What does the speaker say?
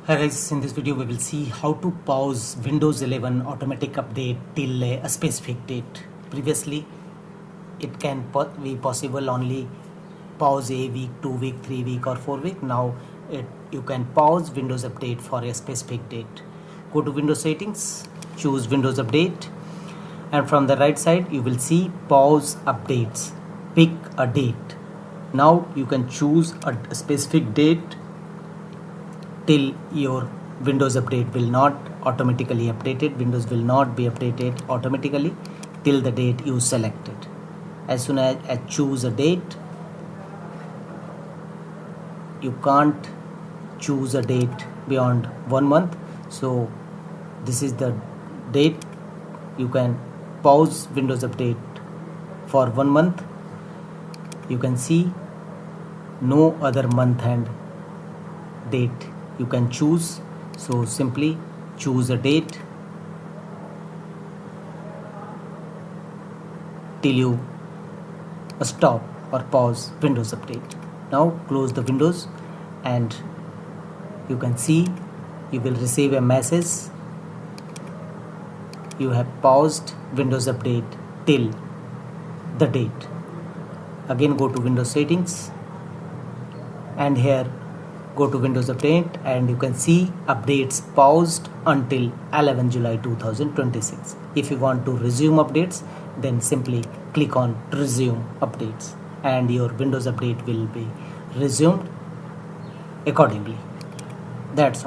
Hi guys, in this video we will see how to pause Windows 11 automatic update till a specific date. Previously, it can be possible only pause a week, 2 week, 3 week or 4 week. Now you can pause Windows update for a specific date. Go to Windows settings, choose Windows update, and from the right side you will see pause updates. Pick a date. Now you can choose a specific date till your Windows update will not automatically updated. Windows will not be updated automatically till the date you selected. As soon as I choose a date, you can't choose a date beyond 1 month. So this is the date. You can pause Windows update for 1 month. You can see no other month and date you can choose. So simply choose a date till you stop or pause Windows update. Now close the Windows and you can see you will receive a message. You have paused Windows update till the date. Again go to Windows settings and here go to Windows update and you can see updates paused until 11 July 2026. If you want to resume updates, then simply click on resume updates and your Windows update will be resumed accordingly. That's all.